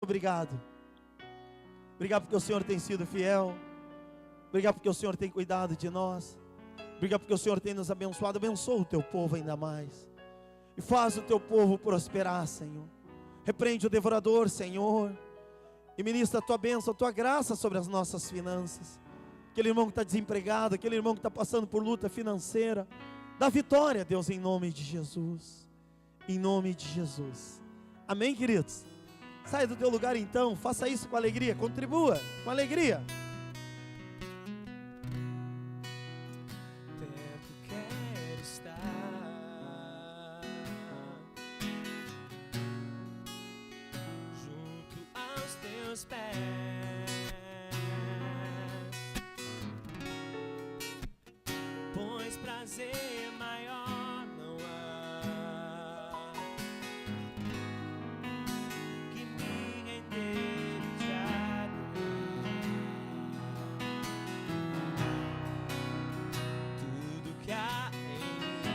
Obrigado. Obrigado porque o Senhor tem sido fiel. Obrigado porque o Senhor tem cuidado de nós. Obrigado porque o Senhor tem nos abençoado. Abençoa o teu povo ainda mais. E faz o teu povo prosperar, Senhor. Repreende o devorador, Senhor. E ministra a tua bênção, a tua graça sobre as nossas finanças. Aquele irmão que está desempregado, aquele irmão que está passando por luta financeira. Dá vitória, Deus, em nome de Jesus. Em nome de Jesus. Amém, queridos? Saia do teu lugar então, faça isso com alegria, contribua com alegria. Perto quero estar, junto aos teus pés, pois prazer maior não há que me render e te adorar. Tudo que há em mim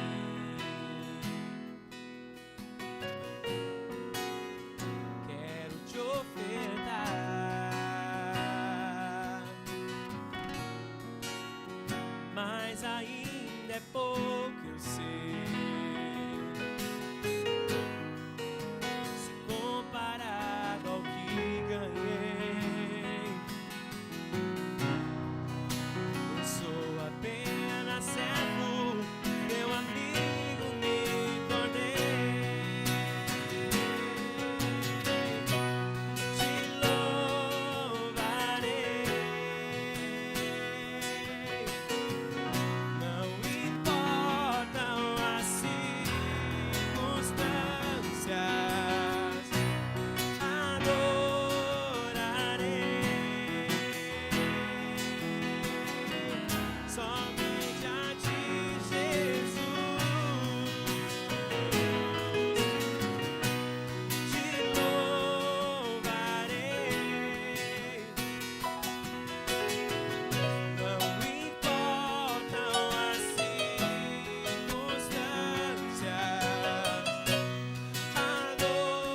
quero te ofertar, mas ainda é pouco, eu sei, se comparado ao que ganhei. Eu sou apenas servo, teu amigo me tornei. Te louvarei, não importam as circunstâncias, adorarei somente a ti, Jesus. Te louvarei, não importam as circunstâncias, adorarei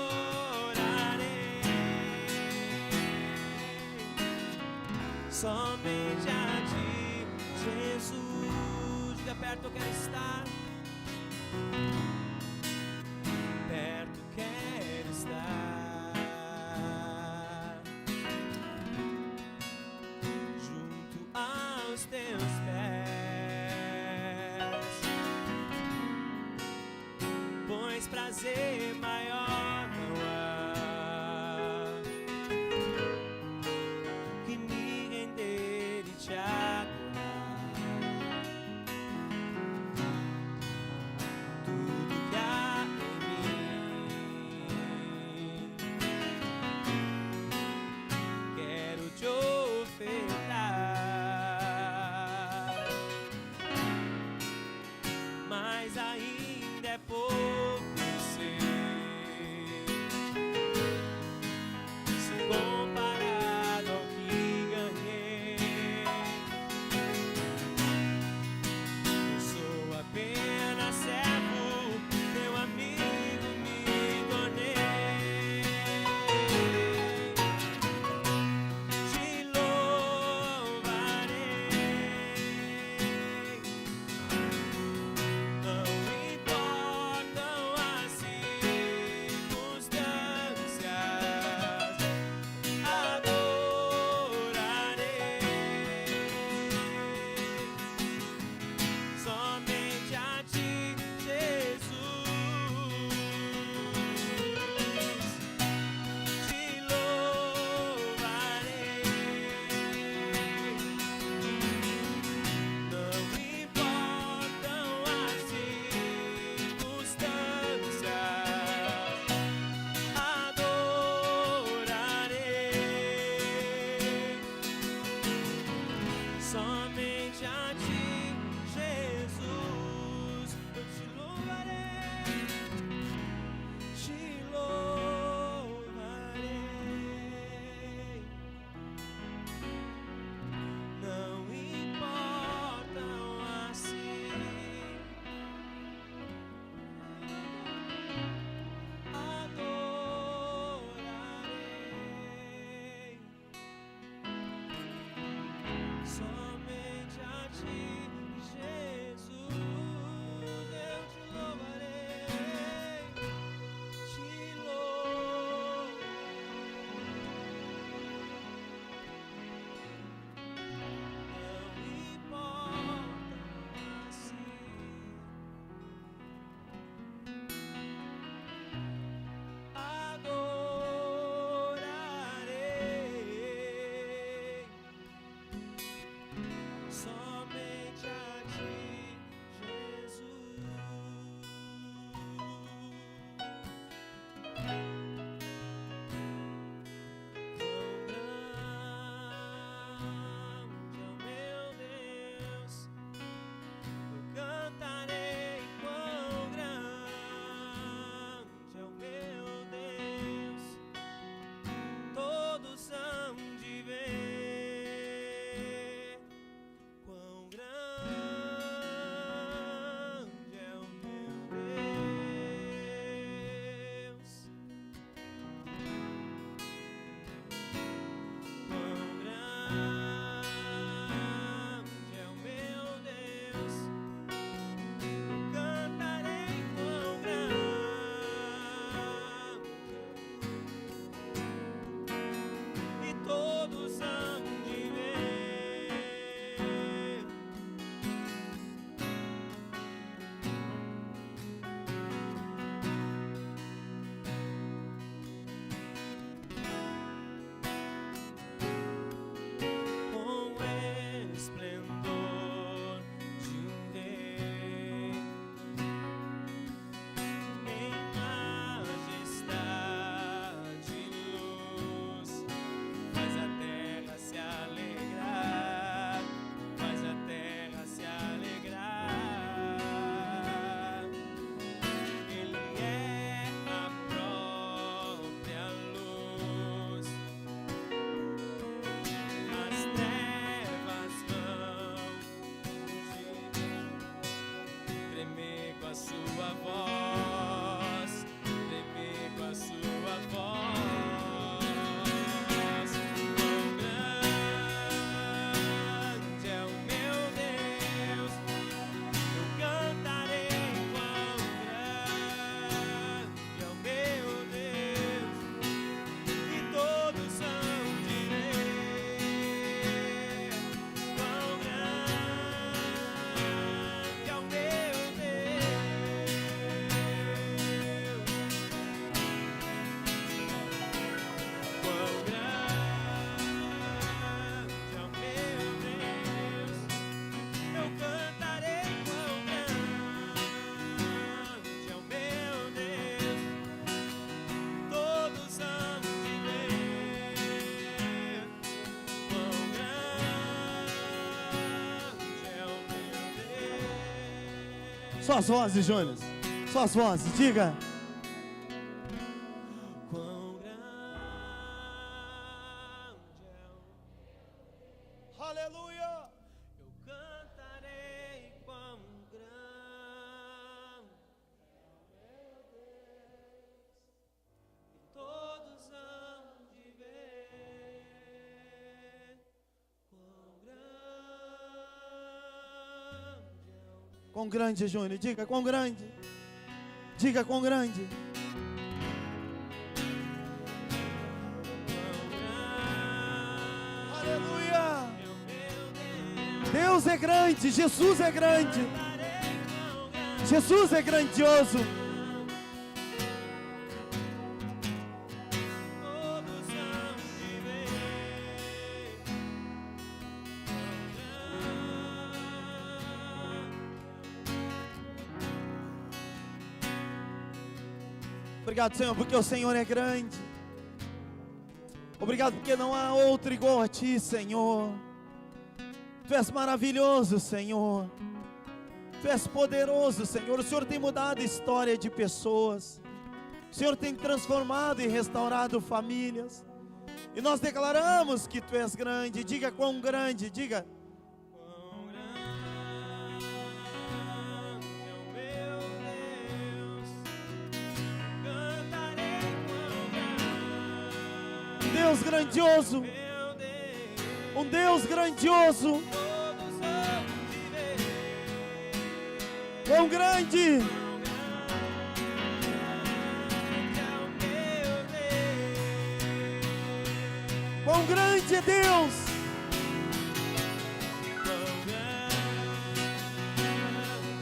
somente a ti, Jesus. Diga: perto eu quero estar, perto quero estar, junto aos teus pés, pois prazer maior não há que me render e te adorar. Tudo que há em mim quero te ofertar, mas ainda é pouco, eu sei, Só as vozes, Júnior. Só as vozes, diga. Quão grande é Aleluia. eu cantarei quão grande e todos hão de ver quão grande é o Quão grande, Júnior, diga quão grande. Diga quão grande. Aleluia. Deus é grande, Jesus é grande. Jesus é grandioso. todos hão de ver Obrigado, Senhor, porque o Senhor é grande. Obrigado porque não há outro igual a Ti, Senhor. Tu és maravilhoso, Senhor. Tu és poderoso, Senhor. O Senhor tem mudado a história de pessoas. O Senhor tem transformado e restaurado famílias. E nós declaramos que Tu és grande. Diga quão grande, diga. quão grande é o meu Deus. Cantarei quão grande Deus grandioso. meu Deus. Um Deus grandioso. Todos hão de ver Quão grande. quão grande é o meu Deus. Quão grande é Deus. Quão grande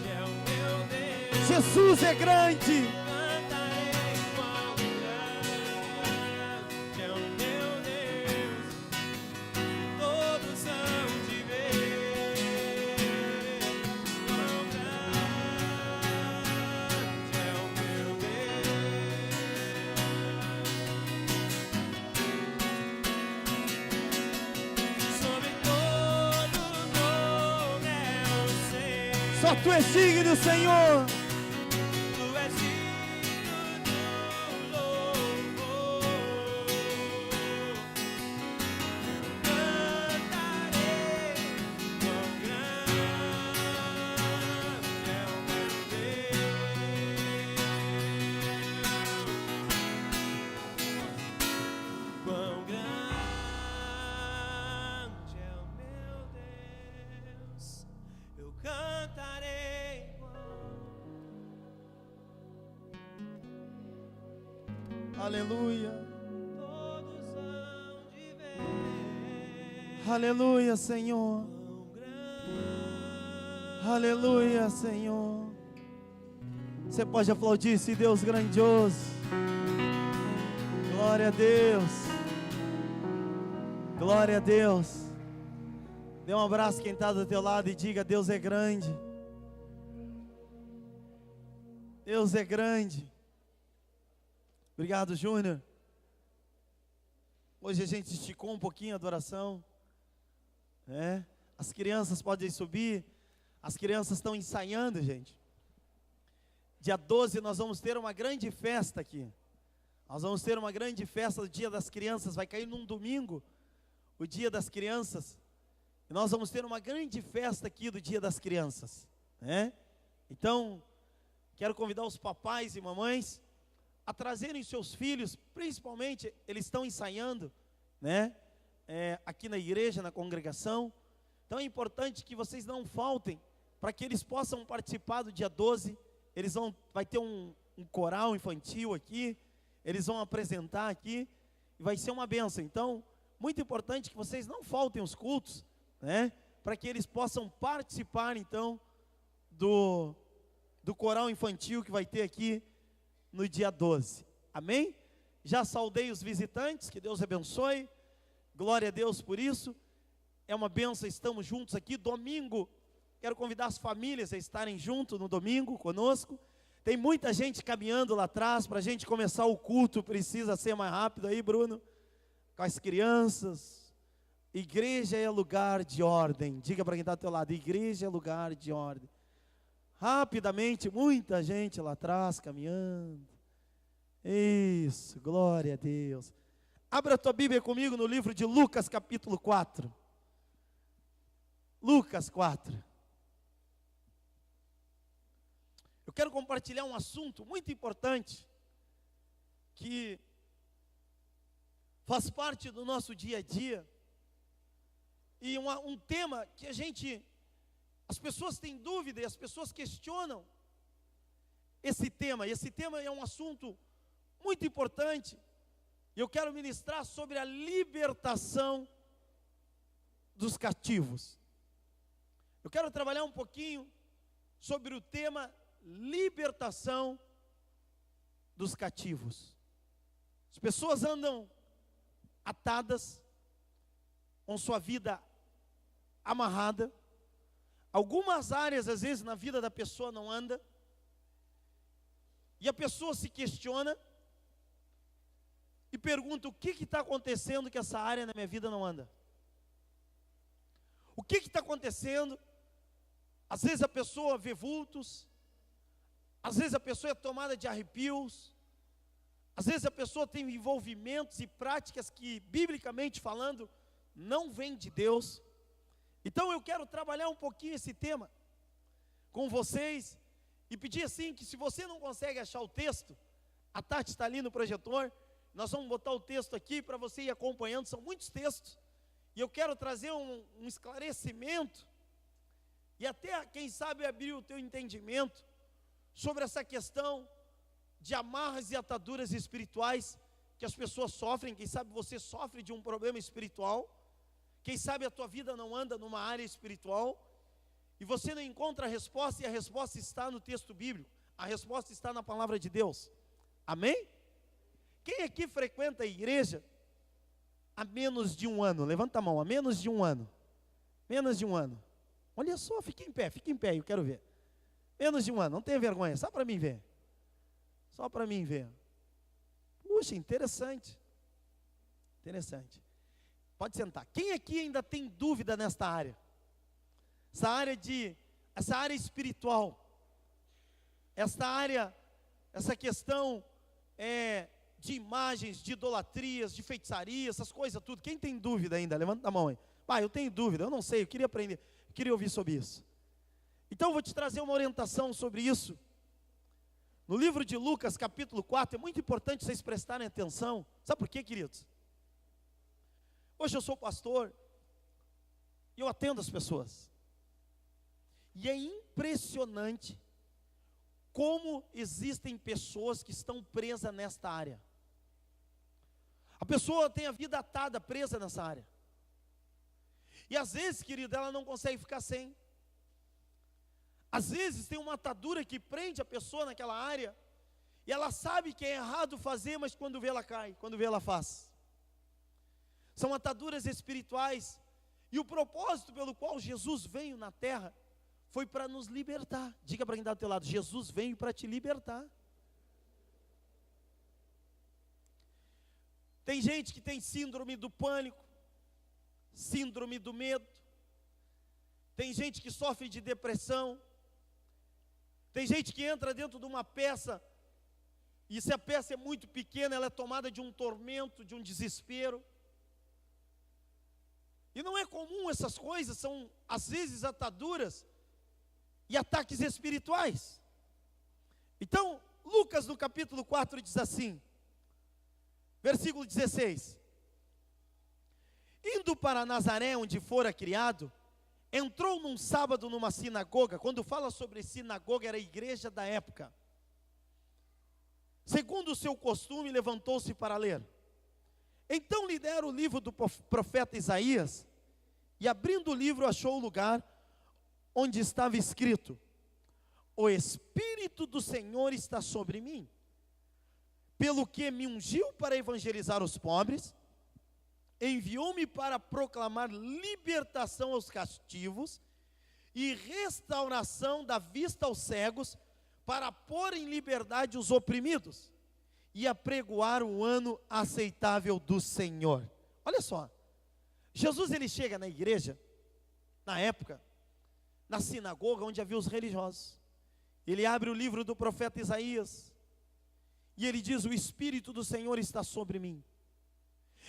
é o meu Deus. Jesus é grande. Cantarei quão grande é o meu Deus. Todos hão de ver quão grande é o meu Deus. Sobre todo nome é o Senhor. Só Tu és digno, Senhor. Tu és digno do louvor. Cantarei quão grande é o meu Deus. Quão grande é o meu Deus. Eu cantarei Aleluia. todos hão de ver Aleluia, Senhor. quão grande. Aleluia, Senhor. Você pode aplaudir esse Deus grandioso. Glória a Deus. Glória a Deus. Dê um abraço quem está do teu lado e diga: Deus é grande. Deus é grande. Obrigado, Júnior. Hoje a gente esticou um pouquinho a adoração. As crianças podem subir. As crianças estão ensaiando, gente. Dia 12 nós vamos ter uma grande festa aqui. Nós vamos ter uma grande festa do Dia das Crianças. Vai cair num domingo, o Dia das Crianças. E nós vamos ter uma grande festa aqui do Dia das Crianças. Então, quero convidar os papais e mamães a trazerem seus filhos. Principalmente, eles estão ensaiando, aqui na igreja, na congregação. Então é importante que vocês não faltem, para que eles possam participar do dia 12. Vai ter um coral infantil aqui, eles vão apresentar aqui, e vai ser uma bênção. Então, muito importante que vocês não faltem os cultos, para que eles possam participar, então, do coral infantil que vai ter aqui no dia 12, amém? Já saudei os visitantes, que Deus abençoe, glória a Deus por isso, é uma bênção, estamos juntos aqui. Domingo, quero convidar as famílias a estarem junto no domingo conosco. Tem muita gente caminhando lá atrás, para a gente começar o culto, precisa ser mais rápido aí, Bruno, com as crianças. Igreja é lugar de ordem, diga para quem está ao teu lado: igreja é lugar de ordem. Rapidamente, muita gente lá atrás caminhando. Isso, glória a Deus. Abra a tua Bíblia comigo no livro de Lucas, capítulo 4. Lucas 4. Eu quero compartilhar um assunto muito importante que faz parte do nosso dia a dia. E um tema que as pessoas têm dúvida e as pessoas questionam esse tema. E esse tema é um assunto muito importante. E eu quero ministrar sobre a libertação dos cativos. Eu quero trabalhar um pouquinho sobre o tema libertação dos cativos. As pessoas andam atadas, com sua vida amarrada. Algumas áreas, às vezes, na vida da pessoa não anda. E a pessoa se questiona e pergunta: o que está acontecendo que essa área na minha vida não anda? O que está acontecendo? Às vezes a pessoa vê vultos, às vezes a pessoa é tomada de arrepios, às vezes a pessoa tem envolvimentos e práticas que, biblicamente falando, não vêm de Deus. Então eu quero trabalhar um pouquinho esse tema com vocês e pedir assim que, se você não consegue achar o texto, a Tati está ali no projetor, nós vamos botar o texto aqui para você ir acompanhando. São muitos textos e eu quero trazer um esclarecimento e até, quem sabe, abrir o teu entendimento sobre essa questão de amarras e ataduras espirituais que as pessoas sofrem. Quem sabe você sofre de um problema espiritual, quem sabe a tua vida não anda numa área espiritual e você não encontra a resposta, e a resposta está no texto bíblico, a resposta está na palavra de Deus. Amém? Quem aqui frequenta a igreja há menos de um ano? Levanta a mão. Há menos de um ano. Menos de um ano. Olha só, fique em pé, eu quero ver. Menos de um ano, não tenha vergonha, só para mim ver. Só para mim ver. Puxa, interessante. Interessante. Pode sentar. Quem aqui ainda tem dúvida nesta área? Essa área espiritual. Essa questão de imagens, de idolatrias, de feitiçaria, essas coisas tudo. Quem tem dúvida ainda? Levanta a mão aí. Pai, eu tenho dúvida, eu não sei, eu queria aprender, eu queria ouvir sobre isso. Então eu vou te trazer uma orientação sobre isso. No livro de Lucas, capítulo 4, é muito importante vocês prestarem atenção. Sabe por quê, queridos? Hoje eu sou pastor e eu atendo as pessoas. E é impressionante como existem pessoas que estão presas nesta área. A pessoa tem a vida atada, presa nessa área. E às vezes, querido, ela não consegue ficar sem. Às vezes tem uma atadura que prende a pessoa naquela área, e ela sabe que é errado fazer, mas quando vê ela cai, quando vê ela faz. São ataduras espirituais, e o propósito pelo qual Jesus veio na terra foi para nos libertar. Diga para quem está do teu lado: Jesus veio para te libertar. Tem gente que tem síndrome do pânico, síndrome do medo. Tem gente que sofre de depressão. Tem gente que entra dentro de uma peça, e se a peça é muito pequena, ela é tomada de um tormento, de um desespero. E não é comum essas coisas, são às vezes ataduras e ataques espirituais. Então, Lucas no capítulo 4 diz assim, versículo 16: indo para Nazaré, onde fora criado, entrou num sábado numa sinagoga. Quando fala sobre sinagoga, era a igreja da época. Segundo o seu costume, levantou-se para ler. Então lhe deram o livro do profeta Isaías, e abrindo o livro achou o lugar onde estava escrito: o Espírito do Senhor está sobre mim, pelo que me ungiu para evangelizar os pobres, enviou-me para proclamar libertação aos cativos e restauração da vista aos cegos, para pôr em liberdade os oprimidos e apregoar o ano aceitável do Senhor. Olha só, Jesus ele chega na igreja, na época, na sinagoga onde havia os religiosos. Ele abre o livro do profeta Isaías, e ele diz: o Espírito do Senhor está sobre mim.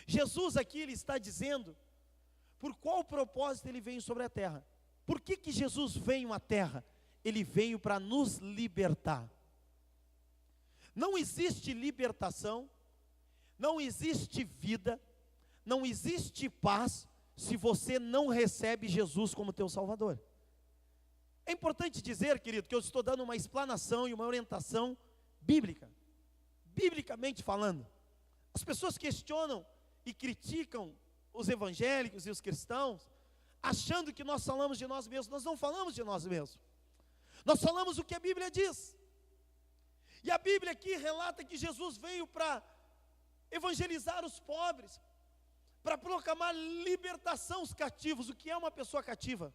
Jesus aqui, ele está dizendo, por qual propósito ele veio sobre a terra. Por que Jesus veio à terra? Ele veio para nos libertar. Não existe libertação, não existe vida, não existe paz, se você não recebe Jesus como teu Salvador. É importante dizer, querido, que eu estou dando uma explanação e uma orientação bíblica, biblicamente falando. As pessoas questionam e criticam os evangélicos e os cristãos, achando que nós falamos de nós mesmos. Nós não falamos de nós mesmos, nós falamos o que a Bíblia diz. E a Bíblia aqui relata que Jesus veio para evangelizar os pobres, para proclamar libertação aos cativos. O que é uma pessoa cativa?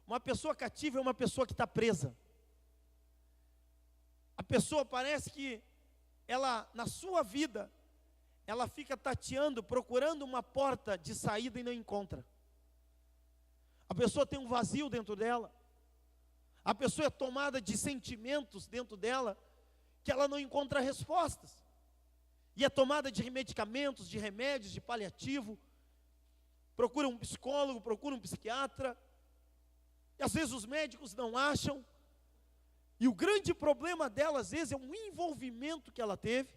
Uma pessoa cativa é uma pessoa que está presa. A pessoa parece que ela, na sua vida, ela fica tateando, procurando uma porta de saída e não encontra. A pessoa tem um vazio dentro dela. A pessoa é tomada de sentimentos dentro dela, que ela não encontra respostas. E é tomada de medicamentos, de remédios, de paliativo. Procura um psicólogo, procura um psiquiatra. E às vezes os médicos não acham. E o grande problema dela, às vezes, é um envolvimento que ela teve,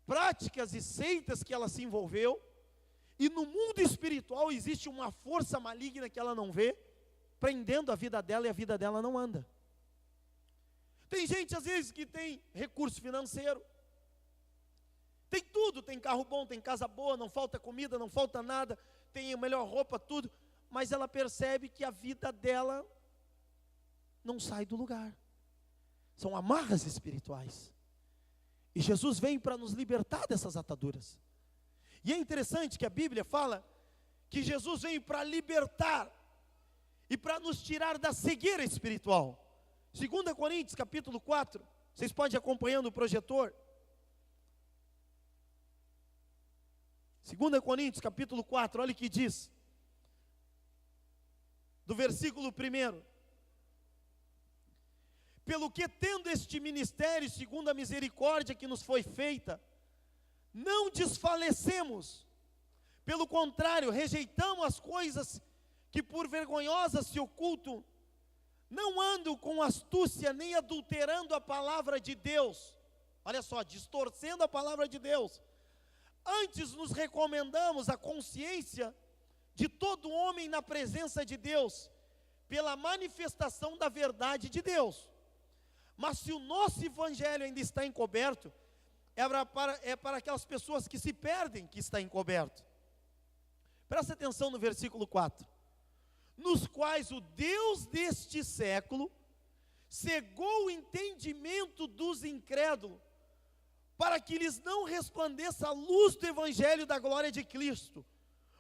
práticas e seitas que ela se envolveu. E no mundo espiritual existe uma força maligna que ela não vê, prendendo a vida dela, e a vida dela não anda. Tem gente às vezes que tem recurso financeiro, tem tudo, tem carro bom, tem casa boa, não falta comida, não falta nada, tem a melhor roupa, tudo, mas ela percebe que a vida dela não sai do lugar. São amarras espirituais. E Jesus vem para nos libertar dessas ataduras. E é interessante que a Bíblia fala que Jesus veio para libertar e para nos tirar da cegueira espiritual. 2 Coríntios capítulo 4, vocês podem acompanhando o projetor. 2 Coríntios capítulo 4, olha o que diz. Do versículo 1. Pelo que tendo este ministério, segundo a misericórdia que nos foi feita, não desfalecemos. Pelo contrário, rejeitamos as coisas que por vergonhosas se ocultam. Não ando com astúcia, nem adulterando a palavra de Deus. Olha só, distorcendo a palavra de Deus. Antes nos recomendamos a consciência de todo homem na presença de Deus, pela manifestação da verdade de Deus. Mas se o nosso evangelho ainda está encoberto, é para aquelas pessoas que se perdem que está encoberto. Presta atenção no versículo 4. Nos quais o Deus deste século cegou o entendimento dos incrédulos, para que lhes não resplandeça a luz do evangelho da glória de Cristo,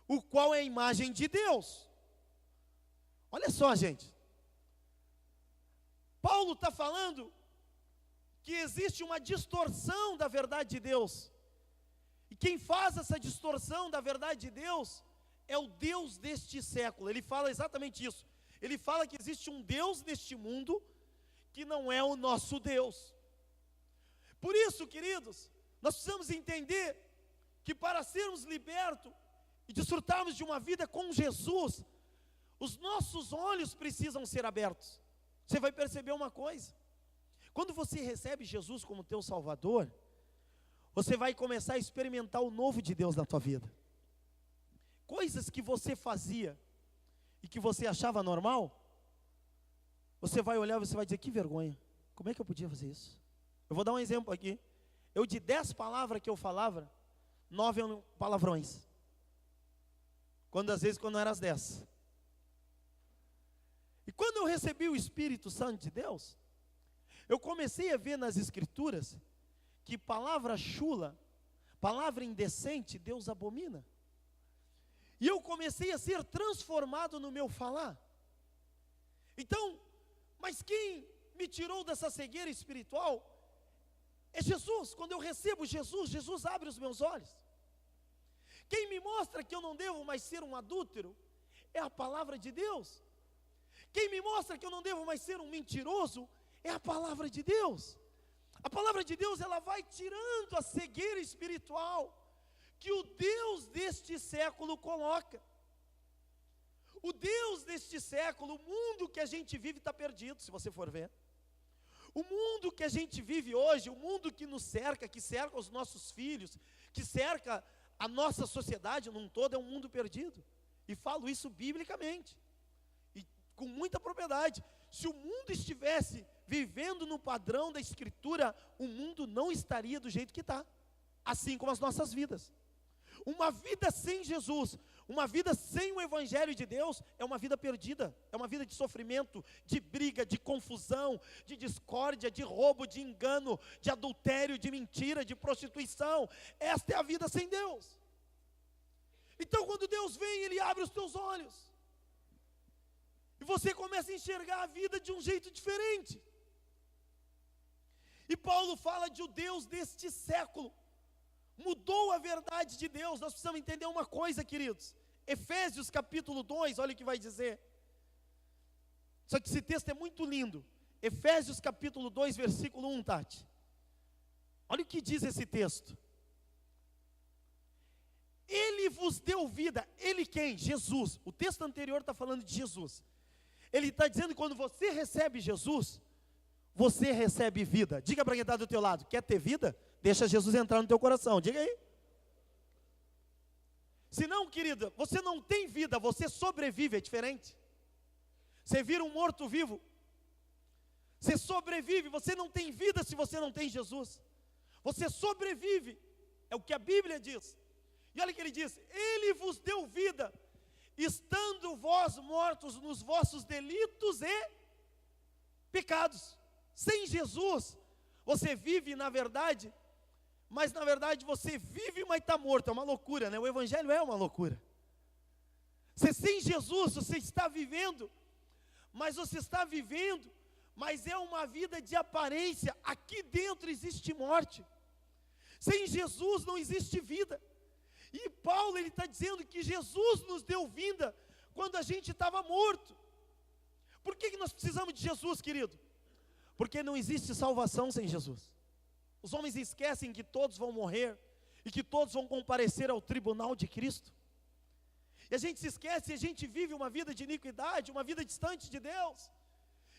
o qual é a imagem de Deus. Olha só, gente. Paulo está falando que existe uma distorção da verdade de Deus. E quem faz essa distorção da verdade de Deus é o Deus deste século. Ele fala exatamente isso. Ele fala que existe um Deus neste mundo que não é o nosso Deus. Por isso, queridos, nós precisamos entender que para sermos libertos e desfrutarmos de uma vida com Jesus, os nossos olhos precisam ser abertos. Você vai perceber uma coisa: quando você recebe Jesus como teu Salvador, você vai começar a experimentar o novo de Deus na tua vida. Coisas que você fazia e que você achava normal, você vai olhar e você vai dizer: que vergonha, como é que eu podia fazer isso? Eu vou dar um exemplo aqui. Eu, de 10 palavras que eu falava, 9 eram palavrões. Às vezes não eram as 10. E quando eu recebi o Espírito Santo de Deus, eu comecei a ver nas Escrituras que palavra chula, palavra indecente, Deus abomina. E eu comecei a ser transformado no meu falar. Então, mas quem me tirou dessa cegueira espiritual é Jesus. Quando eu recebo Jesus, Jesus abre os meus olhos. Quem me mostra que eu não devo mais ser um adúltero é a palavra de Deus. Quem me mostra que eu não devo mais ser um mentiroso é a palavra de Deus. A palavra de Deus, ela vai tirando a cegueira espiritual que o Deus deste século coloca. O Deus deste século, o mundo que a gente vive está perdido, se você for ver. O mundo que a gente vive hoje, o mundo que nos cerca, que cerca os nossos filhos, que cerca a nossa sociedade num todo, é um mundo perdido. E falo isso biblicamente, e com muita propriedade. Se o mundo estivesse vivendo no padrão da Escritura, o mundo não estaria do jeito que está, assim como as nossas vidas. Uma vida sem Jesus, uma vida sem o Evangelho de Deus, é uma vida perdida, é uma vida de sofrimento, de briga, de confusão, de discórdia, de roubo, de engano, de adultério, de mentira, de prostituição. Esta é a vida sem Deus. Então quando Deus vem, Ele abre os teus olhos, e você começa a enxergar a vida de um jeito diferente. E Paulo fala de o Deus deste século, mudou a verdade de Deus. Nós precisamos entender uma coisa, queridos. Efésios capítulo 2, olha o que vai dizer. Só que esse texto é muito lindo. Efésios capítulo 2, versículo 1, Tati. Olha o que diz esse texto. Ele vos deu vida. Ele quem? Jesus. O texto anterior está falando de Jesus. Ele está dizendo que quando você recebe Jesus, você recebe vida. Diga para quem está do teu lado, quer ter vida? Deixa Jesus entrar no teu coração, diga aí. Se não, querida, você não tem vida, você sobrevive, é diferente. Você vira um morto-vivo. Você sobrevive, você não tem vida se você não tem Jesus. Você sobrevive, é o que a Bíblia diz. E olha o que ele diz: Ele vos deu vida, estando vós mortos nos vossos delitos e pecados. Sem Jesus, você vive na verdade, mas na verdade você vive, mas está morto. É uma loucura, né? O Evangelho é uma loucura. Você sem Jesus, você está vivendo, mas é uma vida de aparência. Aqui dentro existe morte. Sem Jesus não existe vida. E Paulo, ele está dizendo que Jesus nos deu vida quando a gente estava morto. Por que nós precisamos de Jesus, querido? Porque não existe salvação sem Jesus. Os homens esquecem que todos vão morrer e que todos vão comparecer ao tribunal de Cristo. E a gente se esquece, e a gente vive uma vida de iniquidade, uma vida distante de Deus.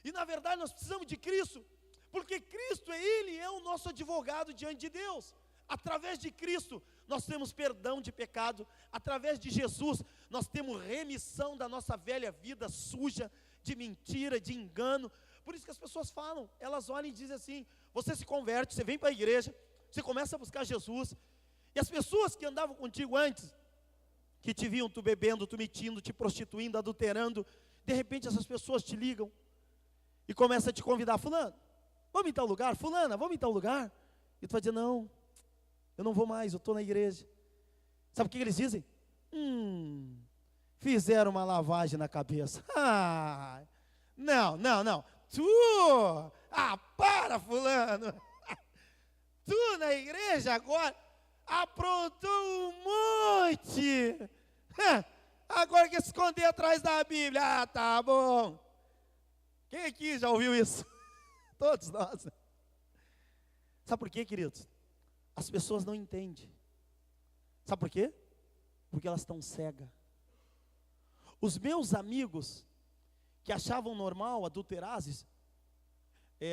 E na verdade nós precisamos de Cristo, porque Cristo Ele é o nosso advogado diante de Deus. Através de Cristo nós temos perdão de pecado. Através de Jesus nós temos remissão da nossa velha vida suja, de mentira, de engano. Por isso que as pessoas falam, elas olham e dizem assim: você se converte, você vem para a igreja, você começa a buscar Jesus, e as pessoas que andavam contigo antes, que te viam tu bebendo, tu mentindo, te prostituindo, adulterando, de repente essas pessoas te ligam e começam a te convidar: fulano, vamos em tal lugar, fulana, vamos em tal lugar. E tu vai dizer: não, eu não vou mais, eu estou na igreja. Sabe o que eles dizem? Fizeram uma lavagem na cabeça. Não, para, fulano. Tu na igreja agora aprontou um monte. Agora quer se esconder atrás da Bíblia. Tá bom. Quem aqui já ouviu isso? Todos nós. Sabe por quê, queridos? As pessoas não entendem. Sabe por quê? Porque elas estão cegas. Os meus amigos que achavam normal adulterazes,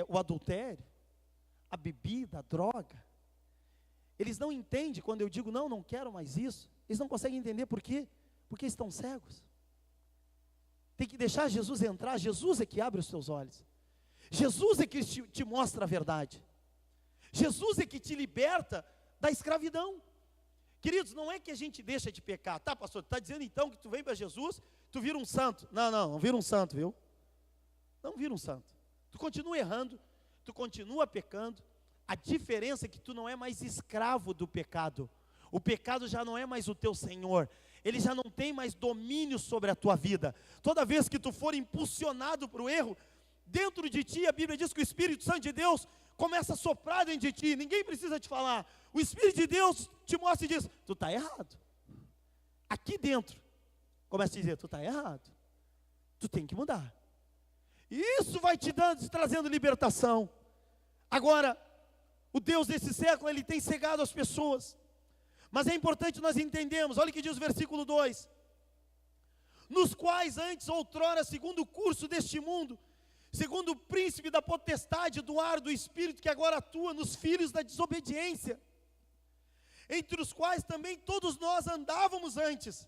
o adultério, a bebida, a droga, eles não entendem quando eu digo: não quero mais isso. Eles não conseguem entender por quê? Porque estão cegos. Tem que deixar Jesus entrar. Jesus é que abre os teus olhos. Jesus é que te mostra a verdade. Jesus é que te liberta da escravidão. Queridos, não é que a gente deixa de pecar. Tá, pastor, está dizendo então que tu vem para Jesus, tu vira um santo. Não vira um santo, viu? Não vira um santo. Tu continua errando, tu continua pecando. A diferença é que tu não é mais escravo do pecado. O pecado já não é mais o teu senhor. Ele já não tem mais domínio sobre a tua vida. Toda vez que tu for impulsionado para o erro, dentro de ti, a Bíblia diz que o Espírito Santo de Deus começa a soprar dentro de ti. Ninguém precisa te falar. O Espírito de Deus te mostra e diz: tu está errado. Aqui dentro, começa a dizer: tu está errado. Tu tem que mudar. E isso vai te trazendo libertação. Agora, o Deus desse século, ele tem cegado as pessoas. Mas é importante nós entendermos, olha o que diz o versículo 2. Nos quais antes, outrora, segundo o curso deste mundo, segundo o príncipe da potestade do ar do espírito que agora atua nos filhos da desobediência, entre os quais também todos nós andávamos antes,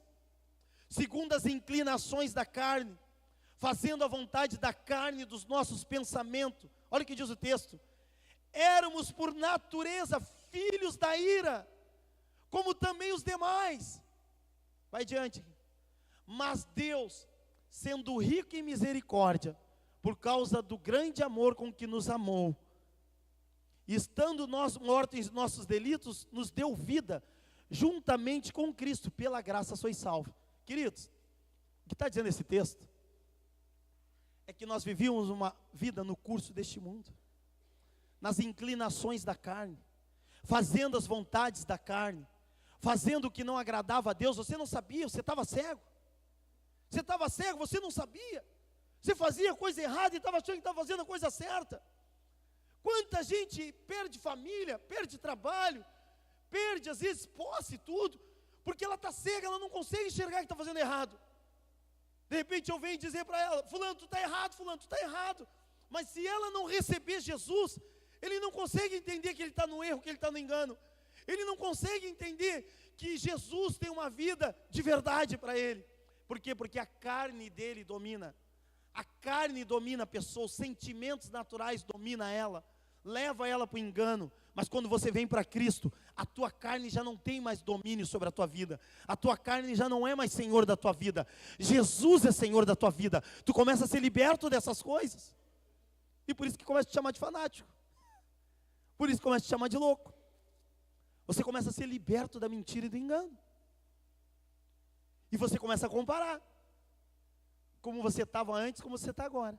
segundo as inclinações da carne, fazendo a vontade da carne e dos nossos pensamentos. Olha o que diz o texto. Éramos por natureza filhos da ira, como também os demais. Vai adiante. Mas Deus, sendo rico em misericórdia, por causa do grande amor com que nos amou, e estando nós mortos em nossos delitos, nos deu vida, juntamente com Cristo, pela graça sois salvos. Queridos, o que está dizendo esse texto? É que nós vivíamos uma vida no curso deste mundo, nas inclinações da carne, fazendo as vontades da carne, fazendo o que não agradava a Deus. Você não sabia, você estava cego. Você estava cego, você não sabia. Você fazia coisa errada e estava achando que estava fazendo a coisa certa. Quanta gente perde família, perde trabalho, perde às vezes posse e tudo, porque ela está cega, ela não consegue enxergar que está fazendo errado. De repente eu venho dizer para ela: fulano, tu está errado, fulano, tu está errado. Mas se ela não receber Jesus, ele não consegue entender que ele está no erro, que ele está no engano. Ele não consegue entender que Jesus tem uma vida de verdade para ele. Por quê? Porque a carne dele domina. A carne domina a pessoa, os sentimentos naturais dominam ela, leva ela para o engano. Mas quando você vem para Cristo, a tua carne já não tem mais domínio sobre a tua vida. A tua carne já não é mais senhor da tua vida. Jesus é senhor da tua vida. Tu começa a ser liberto dessas coisas. E por isso que começa a te chamar de fanático. Por isso que começa a te chamar de louco. Você começa a ser liberto da mentira e do engano. E você começa a comparar. Como você estava antes, como você está agora.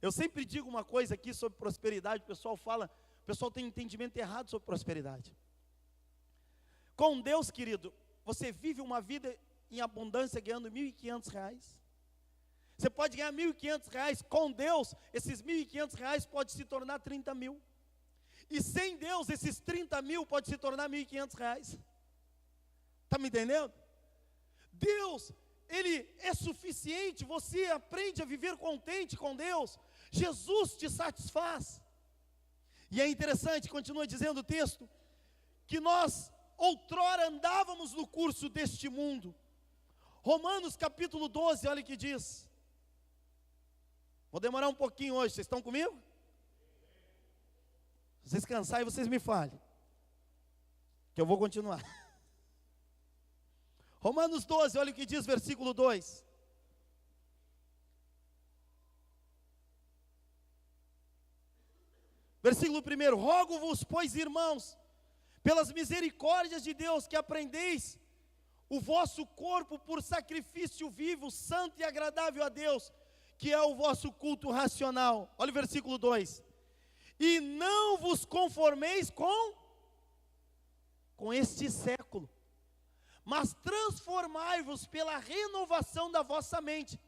Eu sempre digo uma coisa aqui sobre prosperidade. O pessoal fala, o pessoal tem um entendimento errado sobre prosperidade. Com Deus, querido, você vive uma vida em abundância ganhando R$1.500. Você pode ganhar R$1.500. Com Deus, esses R$1.500 pode se tornar 30 mil. E sem Deus, esses 30 mil pode se tornar R$1.500. Está me entendendo? Deus, Ele é suficiente. Você aprende a viver contente com Deus. Jesus te satisfaz. E é interessante, continua dizendo o texto, que nós outrora andávamos no curso deste mundo. Romanos capítulo 12, olha o que diz. Vou demorar um pouquinho hoje, vocês estão comigo? Se vocês cansarem, vocês me falem, que eu vou continuar. Romanos 12, olha o que diz, versículo 2. Versículo 1: rogo-vos, pois, irmãos, pelas misericórdias de Deus, que aprendeis o vosso corpo por sacrifício vivo, santo e agradável a Deus, que é o vosso culto racional. Olha o versículo 2. E não vos conformeis com este século, mas transformai-vos pela renovação da vossa mente,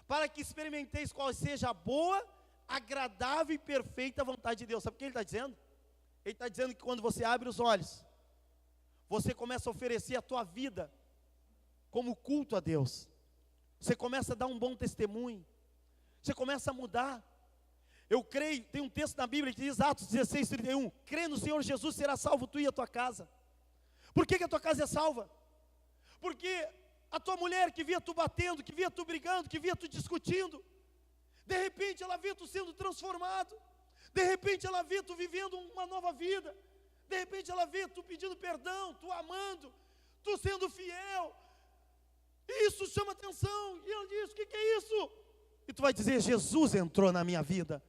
para que experimenteis qual seja a boa, agradável e perfeita vontade de Deus. Sabe o que ele está dizendo? Ele está dizendo que quando você abre os olhos, você começa a oferecer a tua vida como culto a Deus. Você começa a dar um bom testemunho. Você começa a mudar. Eu creio, tem um texto na Bíblia que diz, Atos 16:31, crê no Senhor Jesus, será salvo tu e a tua casa. Por que a tua casa é salva? Porque a tua mulher que via tu batendo, que via tu brigando, que via tu discutindo, de repente ela vê tu sendo transformado. De repente ela vê tu vivendo uma nova vida. De repente ela vê tu pedindo perdão, tu amando, tu sendo fiel. Isso chama atenção. E ela diz, o que é isso? E tu vai dizer, Jesus entrou na minha vida.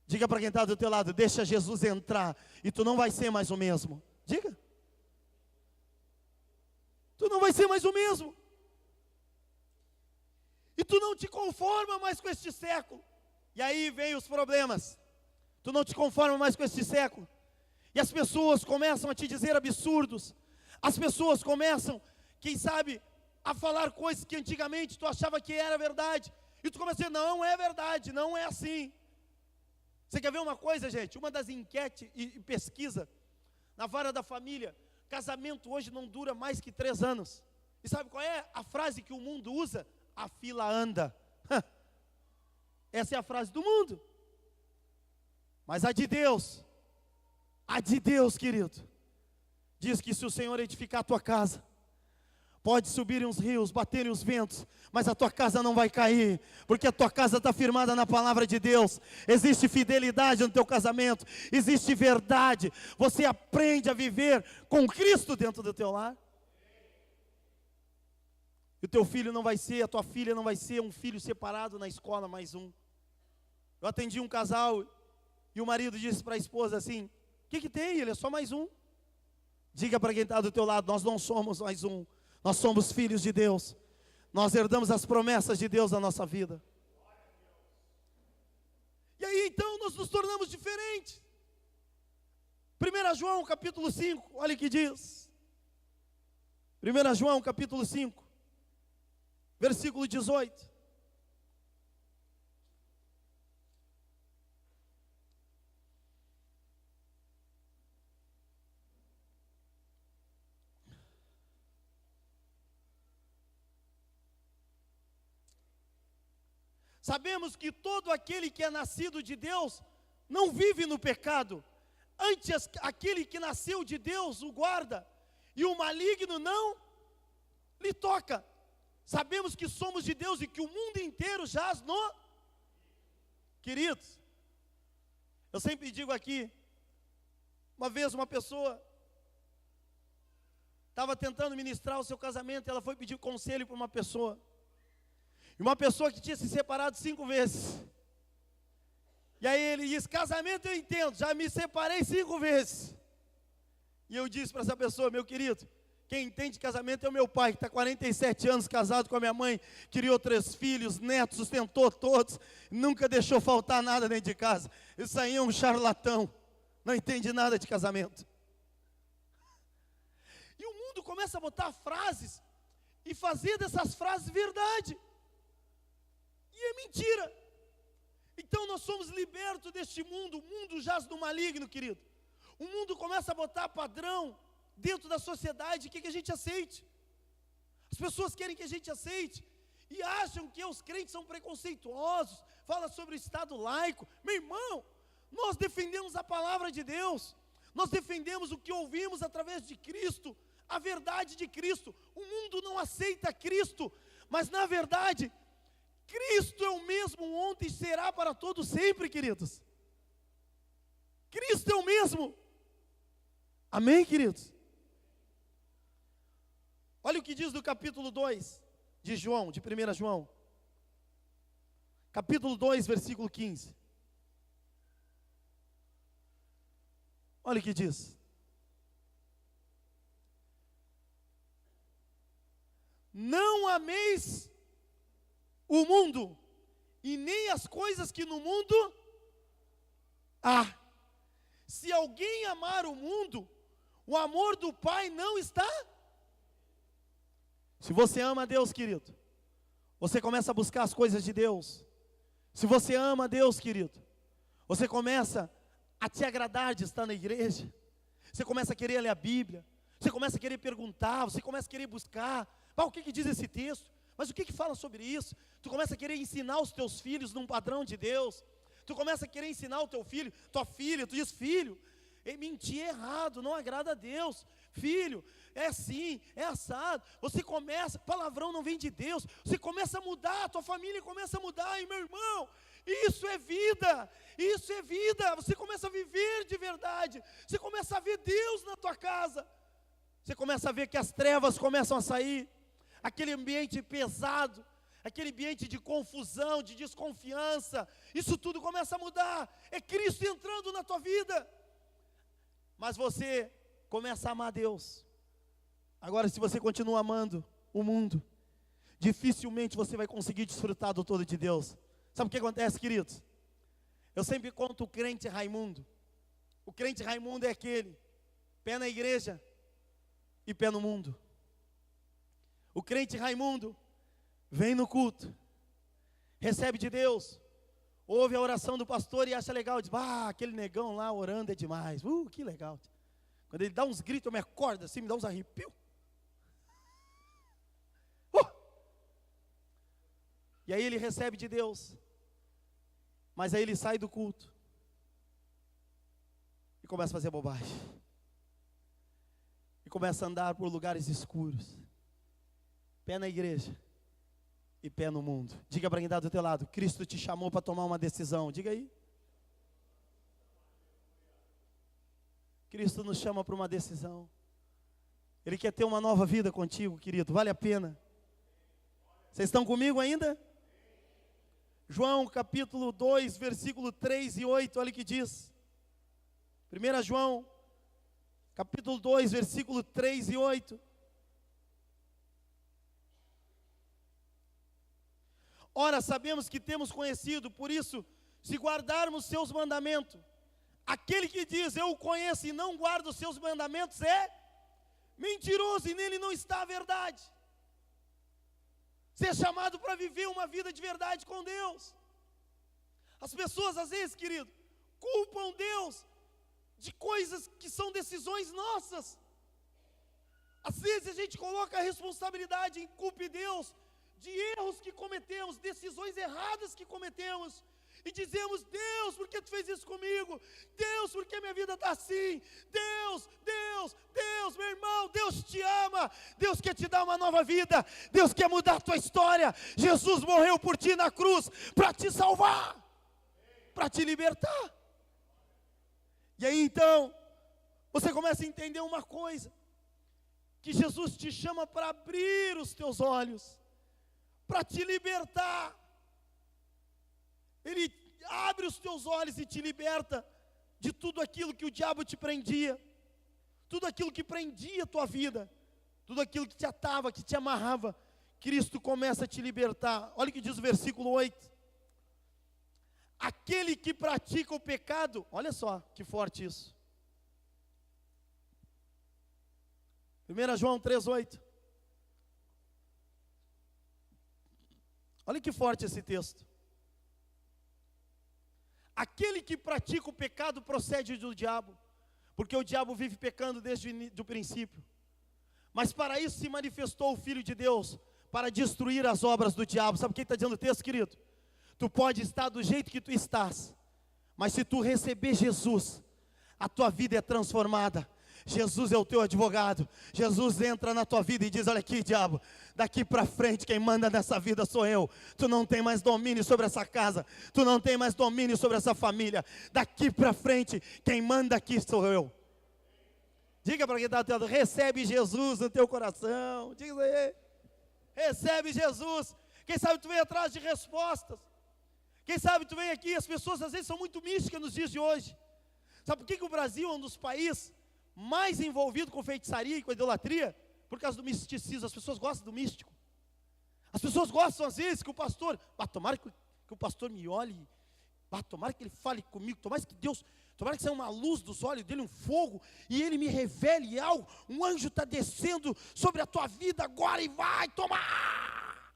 Diga para quem está do teu lado, deixa Jesus entrar, e tu não vai ser mais o mesmo. Diga. Tu não vai ser mais o mesmo. E tu não te conforma mais com este século. E aí vem os problemas. Tu não te conforma mais com este século. E as pessoas começam a te dizer absurdos. As pessoas começam, quem sabe, a falar coisas que antigamente tu achava que era verdade. E tu começa a dizer, não é verdade, não é assim. Você quer ver uma coisa, gente? Uma das enquetes e pesquisa na vara da família, casamento hoje não dura mais que 3 anos. E sabe qual é a frase que o mundo usa? A fila anda. Essa é a frase do mundo. Mas a de Deus, querido, diz que se o Senhor edificar a tua casa, pode subirem os rios, baterem os ventos, mas a tua casa não vai cair, porque a tua casa está firmada na palavra de Deus. Existe fidelidade no teu casamento, existe verdade. Você aprende a viver com Cristo dentro do teu lar. E o teu filho não vai ser, a tua filha não vai ser um filho separado na escola, mais um. Eu atendi um casal e o marido disse para a esposa assim: o que tem? Ele é só mais um. Diga para quem está do teu lado: nós não somos mais um, nós somos filhos de Deus. Nós herdamos as promessas de Deus na nossa vida. E aí então nós nos tornamos diferentes. 1 João capítulo 5, olha o que diz. 1 João capítulo 5, versículo 18. Sabemos que todo aquele que é nascido de Deus não vive no pecado. Antes, aquele que nasceu de Deus o guarda, e o maligno não lhe toca. Sabemos que somos de Deus e que o mundo inteiro jaz no... Queridos, eu sempre digo aqui, uma vez uma pessoa estava tentando ministrar o seu casamento, ela foi pedir conselho para uma pessoa. E uma pessoa que tinha se separado 5 vezes. E aí ele disse: casamento eu entendo, já me separei 5 vezes. E eu disse para essa pessoa: meu querido, quem entende casamento é o meu pai, que está 47 anos casado com a minha mãe, criou 3 filhos, netos, sustentou todos, nunca deixou faltar nada dentro de casa. Isso aí é um charlatão, não entende nada de casamento. E o mundo começa a botar frases e fazer dessas frases verdade. E é mentira. Então nós somos libertos deste mundo. O mundo jaz no maligno, querido. O mundo começa a botar padrão dentro da sociedade que a gente aceite. As pessoas querem que a gente aceite e acham que os crentes são preconceituosos. Fala sobre o Estado laico. Meu irmão, nós defendemos a palavra de Deus. Nós defendemos o que ouvimos através de Cristo, a verdade de Cristo. O mundo não aceita Cristo, mas na verdade Cristo é o mesmo ontem e será para todos sempre, queridos. Cristo é o mesmo. Amém, queridos? Olha o que diz do capítulo 2 de João, de 1 João. Capítulo 2, versículo 15. Olha o que diz. Não ameis o mundo, e nem as coisas que no mundo há. Se alguém amar o mundo, o amor do Pai não está. Se você ama a Deus, querido, você começa a buscar as coisas de Deus. Se você ama a Deus, querido, você começa a te agradar de estar na igreja. Você começa a querer ler a Bíblia. Você começa a querer perguntar, você começa a querer buscar. O que diz esse texto? Mas o que fala sobre isso? Tu começa a querer ensinar os teus filhos num padrão de Deus. Tu começa a querer ensinar o teu filho, tua filha, tu diz: filho, mentir é errado, não agrada a Deus. Filho, é assim, é assado. Você começa, palavrão não vem de Deus. Você começa a mudar, a tua família começa a mudar. E meu irmão, isso é vida, isso é vida. Você começa a viver de verdade. Você começa a ver Deus na tua casa. Você começa a ver que as trevas começam a sair. Aquele ambiente pesado, aquele ambiente de confusão, de desconfiança, isso tudo começa a mudar. É Cristo entrando na tua vida. Mas você começa a amar Deus. Agora, se você continua amando o mundo, dificilmente você vai conseguir desfrutar do todo de Deus. Sabe o que acontece, queridos? Eu sempre conto o crente Raimundo. O crente Raimundo é aquele, pé na igreja e pé no mundo. O crente Raimundo vem no culto, recebe de Deus, ouve a oração do pastor e acha legal, diz, aquele negão lá orando é demais, que legal. Quando ele dá uns gritos, eu me acordo assim, me dá uns arrepios. E aí ele recebe de Deus, mas aí ele sai do culto e começa a fazer bobagem, e começa a andar por lugares escuros, pé na igreja e pé no mundo. Diga para quem está do teu lado, Cristo te chamou para tomar uma decisão. Diga aí. Cristo nos chama para uma decisão. Ele quer ter uma nova vida contigo, querido. Vale a pena. Vocês estão comigo ainda? João capítulo 2, versículo 3 e 8, olha o que diz. 1 João capítulo 2, versículo 3 e 8. Ora, sabemos que temos conhecido, por isso, se guardarmos seus mandamentos, aquele que diz, eu o conheço e não guarda os seus mandamentos, é mentiroso e nele não está a verdade. Ser chamado para viver uma vida de verdade com Deus. As pessoas às vezes, querido, culpam Deus de coisas que são decisões nossas. Às vezes a gente coloca a responsabilidade em culpa Deus de erros que cometemos, decisões erradas que cometemos, e dizemos, Deus, por que tu fez isso comigo? Deus, por que minha vida está assim? Deus, meu irmão, Deus te ama, Deus quer te dar uma nova vida, Deus quer mudar a tua história. Jesus morreu por ti na cruz, para te salvar, para te libertar. E aí então, você começa a entender uma coisa, que Jesus te chama para abrir os teus olhos, para te libertar. Ele abre os teus olhos e te liberta de tudo aquilo que o diabo te prendia, tudo aquilo que prendia a tua vida, tudo aquilo que te atava, que te amarrava. Cristo começa a te libertar. Olha o que diz o versículo 8. Aquele que pratica o pecado, olha só que forte isso. 1 João 3,8. Olha que forte esse texto. Aquele que pratica o pecado procede do diabo, porque o diabo vive pecando desde o princípio. Mas para isso se manifestou o Filho de Deus, para destruir as obras do diabo. Sabe o que está dizendo o texto, querido? Tu pode estar do jeito que tu estás, mas se tu receber Jesus, a tua vida é transformada. Jesus é o teu advogado. Jesus entra na tua vida e diz, olha aqui, diabo, daqui para frente quem manda nessa vida sou eu. Tu não tem mais domínio sobre essa casa, tu não tem mais domínio sobre essa família. Daqui para frente quem manda aqui sou eu. Diga para quem está do teu lado, recebe Jesus no teu coração. Diga aí, recebe Jesus. Quem sabe tu vem atrás de respostas. Quem sabe tu vem aqui, as pessoas às vezes são muito místicas nos dias de hoje. Sabe por que o Brasil é um dos países mais envolvido com feitiçaria e com idolatria? Por causa do misticismo. As pessoas gostam do místico. As pessoas gostam às vezes que o pastor, tomara que o pastor me olhe, tomara que ele fale comigo, tomara que saia uma luz dos olhos dele, um fogo, e ele me revele algo, um anjo está descendo sobre a tua vida agora e vai tomar.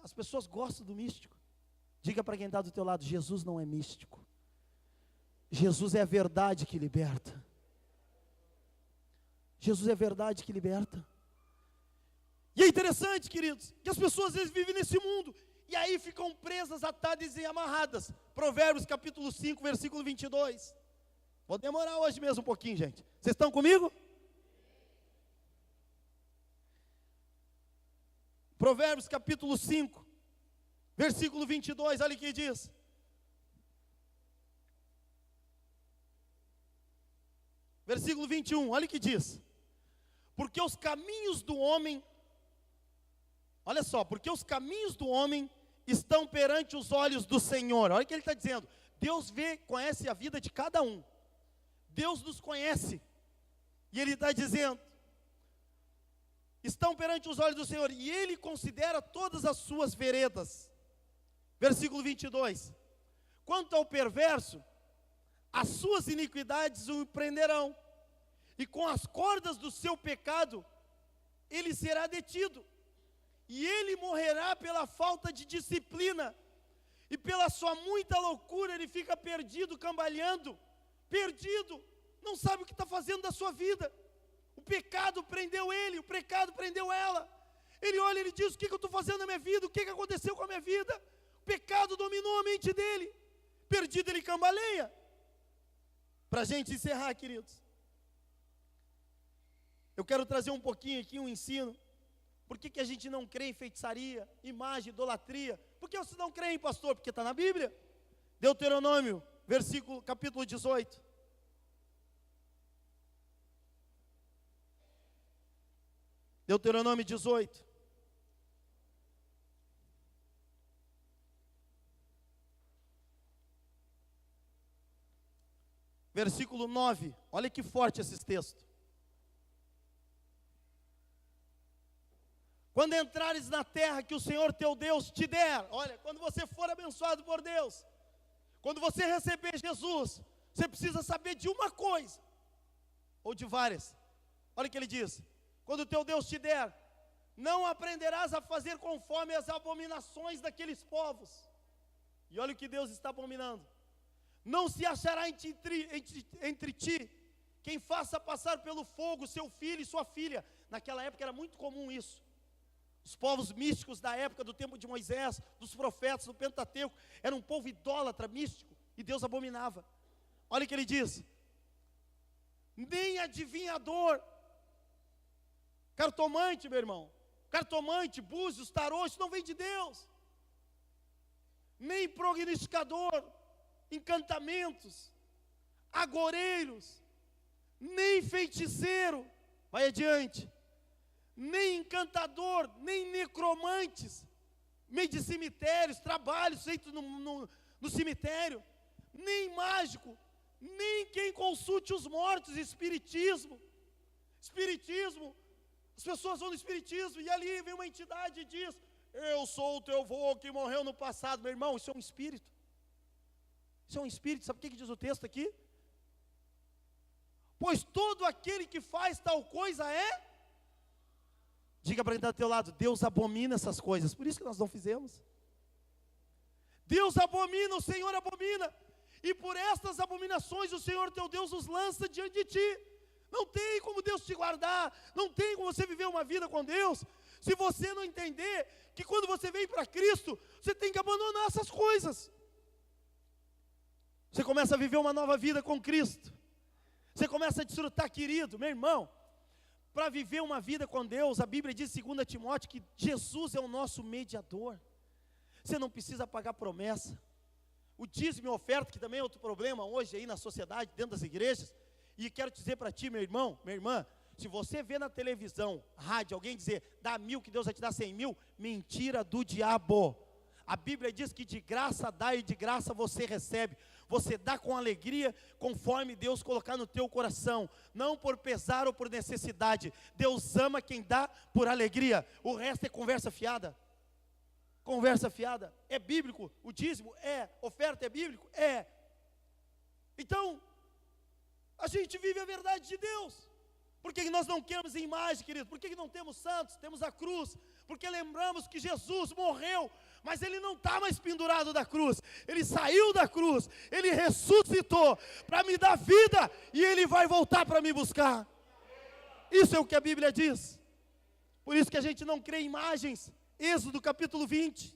As pessoas gostam do místico. Diga para quem está do teu lado, Jesus não é místico. Jesus é a verdade que liberta. Jesus é a verdade que liberta. E é interessante, queridos, que as pessoas às vezes vivem nesse mundo, e aí ficam presas, atadas e amarradas. Provérbios capítulo 5, versículo 22. Vou demorar hoje mesmo um pouquinho, gente. Vocês estão comigo? Provérbios capítulo 5, versículo 22, olha o que diz. Versículo 21, olha o que diz. Porque os caminhos do homem, olha só, porque os caminhos do homem estão perante os olhos do Senhor. Olha o que ele está dizendo. Deus conhece a vida de cada um. Deus nos conhece. E ele está dizendo, estão perante os olhos do Senhor, e Ele considera todas as suas veredas. Versículo 22. Quanto ao perverso, as suas iniquidades o prenderão, e com as cordas do seu pecado, ele será detido. e ele morrerá pela falta de disciplina, e pela sua muita loucura ele fica perdido, cambaleando, perdido, não sabe o que está fazendo da sua vida. O pecado prendeu ele, o pecado prendeu ela. Ele olha e ele diz: o que eu estou fazendo na minha vida? O que aconteceu com a minha vida? O pecado dominou a mente dele, perdido ele cambaleia. Para a gente encerrar, queridos, eu quero trazer um pouquinho aqui um ensino. Por que a gente não crê em feitiçaria, imagem, idolatria? Por que vocês não creem, pastor? Porque está na Bíblia. Deuteronômio, capítulo 18. Deuteronômio 18. Versículo 9. Olha que forte esses textos. Quando entrares na terra que o Senhor teu Deus te der, olha, quando você for abençoado por Deus, quando você receber Jesus, você precisa saber de uma coisa, ou de várias. Olha o que ele diz: quando o teu Deus te der, não aprenderás a fazer conforme as abominações daqueles povos. E olha o que Deus está abominando: não se achará entre ti quem faça passar pelo fogo seu filho e sua filha. Naquela época era muito comum isso. Os povos místicos da época, do tempo de Moisés, dos profetas, do Pentateuco, era um povo idólatra, místico, e Deus abominava. Olha o que ele diz: nem adivinhador, cartomante, meu irmão, cartomante, búzios, tarô, isso não vem de Deus. Nem prognosticador, encantamentos, agoreiros, nem feiticeiro, vai adiante, nem encantador, nem necromantes, meio de cemitérios, trabalhos feitos no cemitério, nem mágico, nem quem consulte os mortos, espiritismo, as pessoas vão no espiritismo, e ali vem uma entidade e diz: eu sou o teu avô que morreu no passado. Meu irmão, isso é um espírito, sabe o que diz o texto aqui? Pois todo aquele que faz tal coisa é... Diga para quem está do teu lado: Deus abomina essas coisas. Por isso que nós não fizemos. Deus abomina, o Senhor abomina. E por estas abominações o Senhor teu Deus os lança diante de ti. Não tem como Deus te guardar, não tem como você viver uma vida com Deus, se você não entender que quando você vem para Cristo, você tem que abandonar essas coisas. Você começa a viver uma nova vida com Cristo. Você começa a desfrutar, querido, meu irmão. Para viver uma vida com Deus, a Bíblia diz em 2 Timóteo que Jesus é o nosso mediador. Você não precisa pagar promessa. O dízimo e oferta, que também é outro problema hoje aí na sociedade, dentro das igrejas. E quero dizer para ti, meu irmão, minha irmã, se você vê na televisão, rádio, alguém dizer: dá 1.000 que Deus vai te dar 100.000, mentira do diabo. A Bíblia diz que de graça dá e de graça você recebe. Você dá com alegria, conforme Deus colocar no teu coração, não por pesar ou por necessidade. Deus ama quem dá por alegria. O resto é conversa fiada. Conversa fiada. É bíblico o dízimo? É. Oferta é bíblico? É. Então, a gente vive a verdade de Deus. Por que nós não queremos imagem, querido? Por que não temos santos? Temos a cruz. Porque lembramos que Jesus morreu, mas Ele não está mais pendurado da cruz. Ele saiu da cruz, Ele ressuscitou para me dar vida, e Ele vai voltar para me buscar. Isso é o que a Bíblia diz. Por isso que a gente não crê em imagens. Êxodo capítulo 20.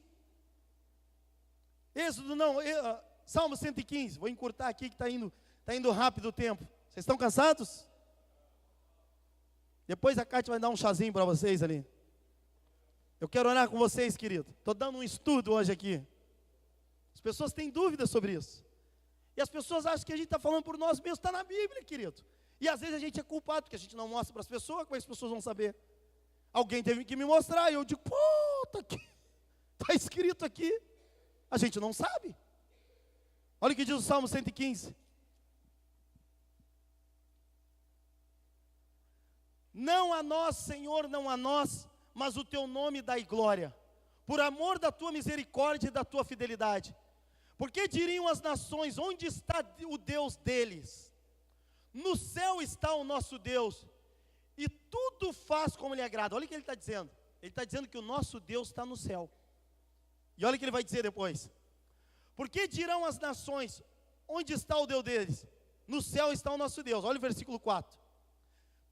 Salmo 115. Vou encurtar aqui que está indo rápido o tempo. Vocês estão cansados? Depois a Cátia vai dar um chazinho para vocês ali. Eu quero orar com vocês, querido. Estou dando um estudo hoje aqui. As pessoas têm dúvidas sobre isso. E as pessoas acham que a gente está falando por nós mesmos. Está na Bíblia, querido. E às vezes a gente é culpado, porque a gente não mostra para as pessoas. Como é que as pessoas vão saber? Alguém teve que me mostrar. E eu digo: pô, está aqui. Está escrito aqui. A gente não sabe. Olha o que diz o Salmo 115. Não a nós, Senhor, não a nós, mas o teu nome dai glória, por amor da tua misericórdia e da tua fidelidade. Porque diriam as nações: onde está o Deus deles? No céu está o nosso Deus, e tudo faz como lhe agrada. Olha o que ele está dizendo. Ele está dizendo que o nosso Deus está no céu. E olha o que ele vai dizer depois. Por que dirão as nações, onde está o Deus deles? No céu está o nosso Deus. Olha o versículo 4.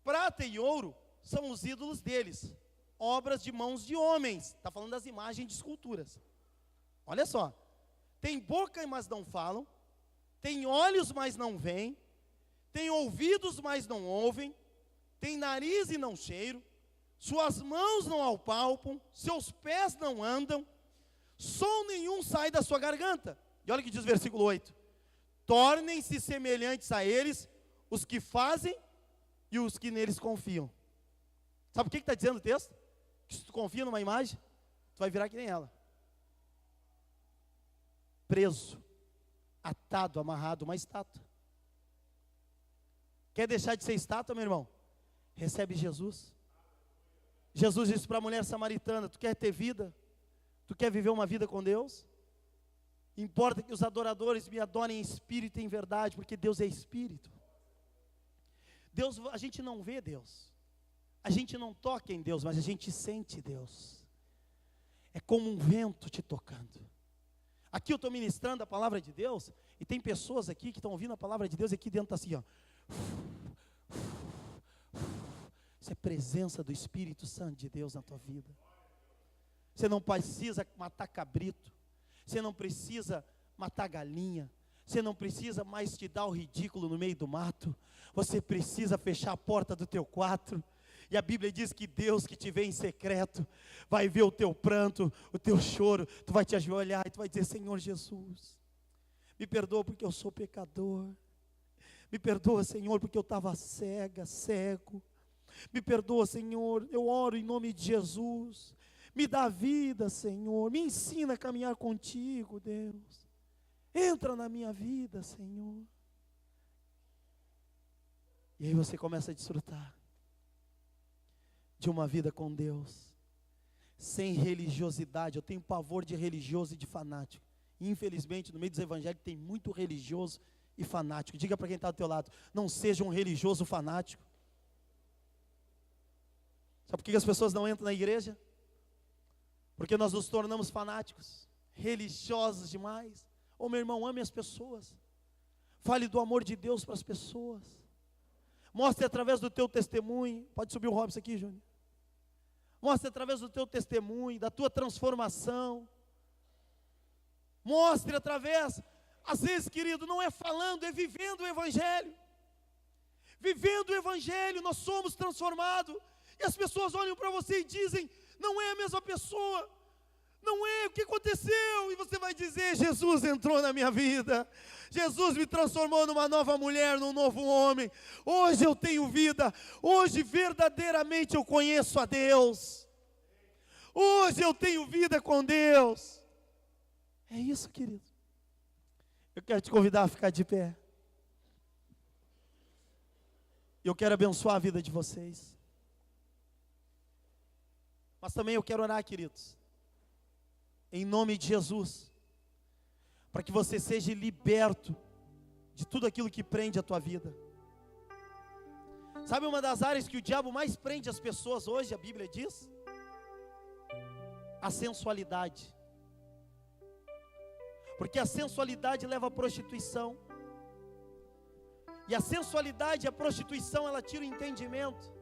Prata e ouro são os ídolos deles, obras de mãos de homens. Está falando das imagens de esculturas. Olha só. Tem boca, mas não falam. Tem olhos, mas não veem. Tem ouvidos, mas não ouvem. Tem nariz e não cheiram. Suas mãos não apalpam. Seus pés não andam. Som nenhum sai da sua garganta. E olha o que diz o versículo 8. Tornem-se semelhantes a eles os que fazem e os que neles confiam. Sabe o que está dizendo o texto? Que se tu confia numa imagem, tu vai virar que nem ela. Preso, atado, amarrado, uma estátua. Quer deixar de ser estátua, meu irmão? Recebe Jesus. Jesus disse para a mulher samaritana, tu quer ter vida? Tu quer viver uma vida com Deus? Importa que os adoradores me adorem em espírito e em verdade, porque Deus é espírito. Deus, a gente não vê Deus, a gente não toca em Deus, mas a gente sente Deus. É como um vento te tocando. Aqui eu estou ministrando a palavra de Deus, e tem pessoas aqui que estão ouvindo a palavra de Deus, e aqui dentro está assim, ó. Isso é presença do Espírito Santo de Deus na tua vida. Você não precisa matar cabrito, você não precisa matar galinha, você não precisa mais te dar o ridículo no meio do mato, você precisa fechar a porta do teu quarto, e a Bíblia diz que Deus que te vê em secreto, vai ver o teu pranto, o teu choro, tu vai te ajoelhar e tu vai dizer, Senhor Jesus, me perdoa porque eu sou pecador, me perdoa Senhor porque eu estava cego, me perdoa Senhor, eu oro em nome de Jesus, me dá vida Senhor, me ensina a caminhar contigo Deus, entra na minha vida Senhor, e aí você começa a desfrutar de uma vida com Deus, sem religiosidade. Eu tenho pavor de religioso e de fanático. Infelizmente, no meio dos evangélicos tem muito religioso e fanático. Diga para quem está do teu lado, não seja um religioso fanático. Sabe por que as pessoas não entram na igreja? Porque nós nos tornamos fanáticos, religiosos demais. Ô meu irmão, ame as pessoas. Fale do amor de Deus para as pessoas. Mostre através do teu testemunho. Pode subir o Robson aqui, Júnior. Mostre através do teu testemunho, da tua transformação. Mostre através, às vezes, querido, não é falando, é vivendo o Evangelho. Vivendo o Evangelho, nós somos transformados. E as pessoas olham para você e dizem, não é a mesma pessoa. Não é, o que aconteceu? E você vai dizer, Jesus entrou na minha vida. Jesus me transformou numa nova mulher, num novo homem. Hoje eu tenho vida. Hoje verdadeiramente eu conheço a Deus. Hoje eu tenho vida com Deus. É isso, querido. Eu quero te convidar a ficar de pé. Eu quero abençoar a vida de vocês. Mas também eu quero orar, queridos, em nome de Jesus, para que você seja liberto de tudo aquilo que prende a tua vida. Sabe uma das áreas que o diabo mais prende as pessoas hoje, a Bíblia diz? A sensualidade. Porque a sensualidade leva à prostituição. E a sensualidade e a prostituição, ela tira o entendimento.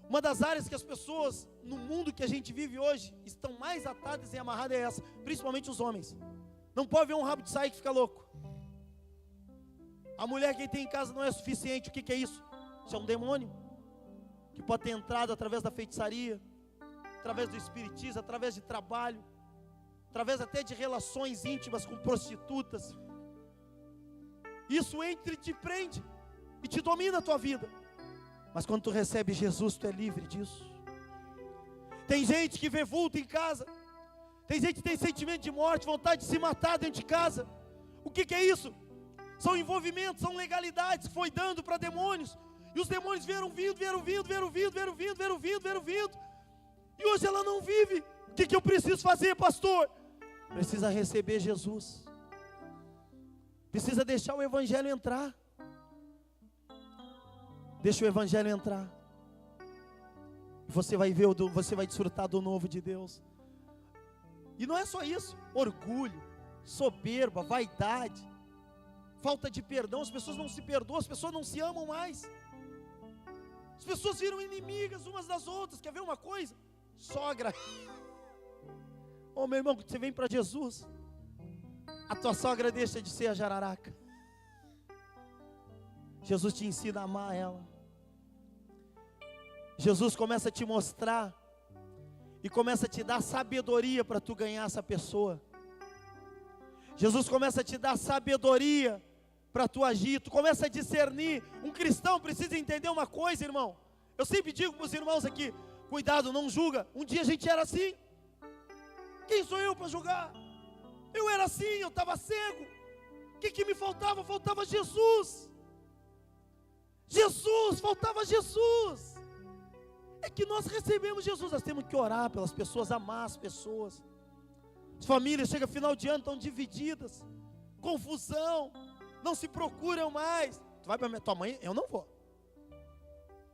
Uma das áreas que as pessoas, no mundo que a gente vive hoje, estão mais atadas e amarradas é essa, principalmente os homens. Não pode ver um rabo de saia que fica louco. A mulher que tem em casa não é suficiente. O que é isso? Isso é um demônio, que pode ter entrado através da feitiçaria, através do espiritismo, através de trabalho, através até de relações íntimas com prostitutas. Isso entra e te prende, e te domina a tua vida. Mas quando tu recebe Jesus, tu é livre disso. Tem gente que vê vulto em casa. Tem gente que tem sentimento de morte, vontade de se matar dentro de casa. O que é isso? São envolvimentos, são legalidades que foi dando para demônios. E os demônios vieram vindo. E hoje ela não vive. O que eu preciso fazer, pastor? Precisa receber Jesus. Precisa deixar o Evangelho entrar. Deixa o Evangelho entrar. Você vai você vai desfrutar do novo de Deus. E não é só isso, orgulho, soberba, vaidade, falta de perdão, as pessoas não se perdoam, as pessoas não se amam mais. As pessoas viram inimigas umas das outras. Quer ver uma coisa? Sogra. Ô meu irmão, quando você vem para Jesus, a tua sogra deixa de ser a jararaca. Jesus te ensina a amar ela. Jesus começa a te mostrar e começa a te dar sabedoria para tu ganhar essa pessoa. Jesus começa a te dar sabedoria para tu agir. Tu começa a discernir. Um cristão precisa entender uma coisa, irmão. Eu sempre digo para os irmãos aqui: cuidado, não julga. Um dia a gente era assim. Quem sou eu para julgar? Eu era assim, eu estava cego. O que me faltava? Faltava Jesus. Jesus, faltava Jesus. É que nós recebemos Jesus, nós temos que orar pelas pessoas, amar as pessoas. As famílias, chega final de ano, estão divididas, confusão, não se procuram mais. Tu vai para tua mãe? Eu não vou.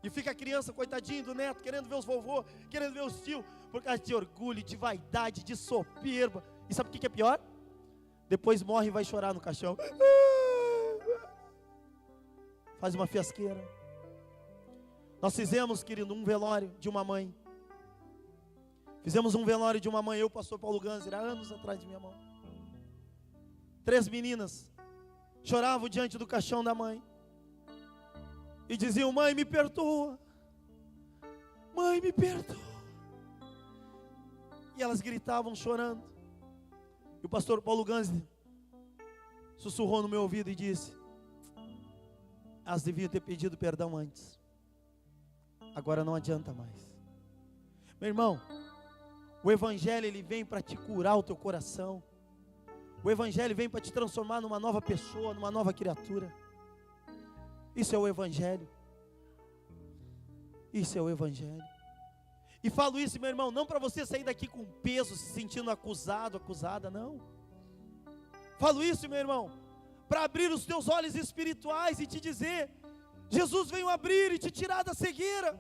E fica a criança, coitadinho do neto, querendo ver os vovô, querendo ver os tios, por causa de orgulho, de vaidade, de soberba. E sabe o que é pior? Depois morre e vai chorar no caixão. Faz uma fiasqueira. Nós fizemos, querido, um velório de uma mãe. Fizemos um velório de uma mãe, eu, o pastor Paulo Ganser, há anos atrás de minha mão. 3 meninas choravam diante do caixão da mãe e diziam: mãe, me perdoa. Mãe, me perdoa. E elas gritavam chorando. E o pastor Paulo Ganser sussurrou no meu ouvido e disse: elas deviam ter pedido perdão antes. Agora não adianta mais. Meu irmão, o Evangelho ele vem para te curar o teu coração. O Evangelho vem para te transformar numa nova pessoa, numa nova criatura. Isso é o Evangelho. Isso é o Evangelho. E falo isso, meu irmão, não para você sair daqui com peso, se sentindo acusado, acusada, não. Falo isso, meu irmão, para abrir os teus olhos espirituais e te dizer: Jesus veio abrir e te tirar da cegueira.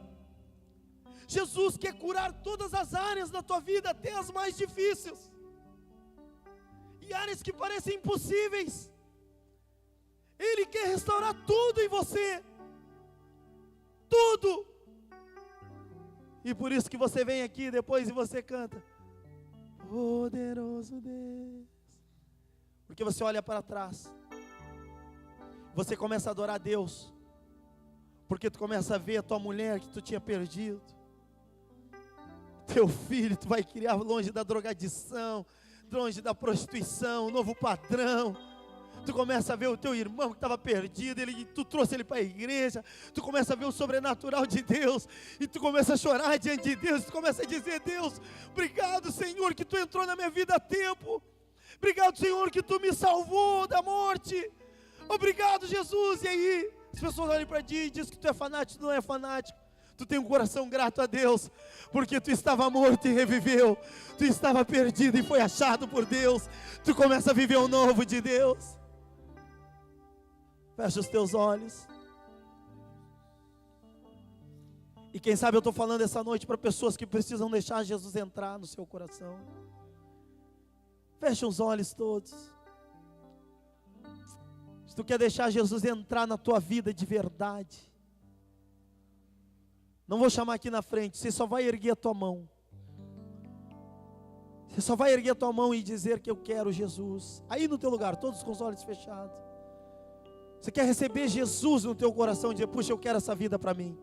Jesus quer curar todas as áreas da tua vida, até as mais difíceis. E áreas que parecem impossíveis. Ele quer restaurar tudo em você. Tudo. E por isso que você vem aqui depois e você canta: poderoso Deus. Porque você olha para trás. Você começa a adorar a Deus. Porque tu começa a ver a tua mulher que tu tinha perdido. Teu filho, tu vai criar longe da drogadição, longe da prostituição, um novo padrão. Tu começa a ver o teu irmão que estava perdido, tu trouxe ele para a igreja. Tu começa a ver o sobrenatural de Deus. E tu começa a chorar diante de Deus. Tu começa a dizer: Deus, obrigado, Senhor, que tu entrou na minha vida a tempo. Obrigado, Senhor, que tu me salvou da morte. Obrigado, Jesus. E aí as pessoas olham para ti e dizem que tu é fanático. Não é fanático. Tu tem um coração grato a Deus, porque tu estava morto e reviveu. Tu estava perdido e foi achado por Deus. Tu começa a viver o novo de Deus. Fecha os teus olhos. E quem sabe eu estou falando essa noite para pessoas que precisam deixar Jesus entrar no seu coração. Fecha os olhos todos. Se tu quer deixar Jesus entrar na tua vida de verdade, não vou chamar aqui na frente, você só vai erguer a tua mão. Você só vai erguer a tua mão e dizer que eu quero Jesus. Aí no teu lugar, todos com os olhos fechados. Você quer receber Jesus no teu coração e dizer: puxa, eu quero essa vida para mim.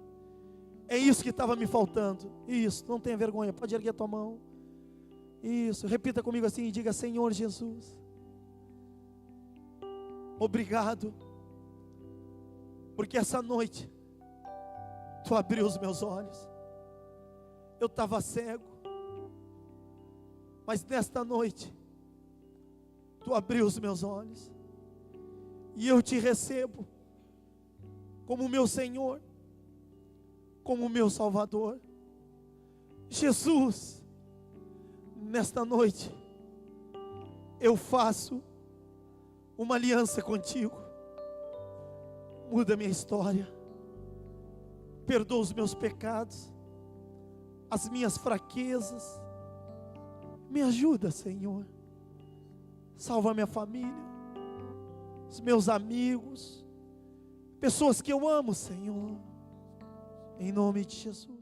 É isso que estava me faltando. Isso, não tenha vergonha, pode erguer a tua mão. Isso, repita comigo assim e diga: Senhor Jesus, obrigado, porque essa noite tu abriu os meus olhos. Eu estava cego, mas nesta noite tu abriu os meus olhos. E eu te recebo como meu Senhor, como meu Salvador. Jesus, nesta noite eu faço uma aliança contigo. Muda minha história. Perdoa os meus pecados. as minhas fraquezas. Me ajuda, Senhor. Salva a minha família, os meus amigos, pessoas que eu amo, Senhor. Em nome de Jesus.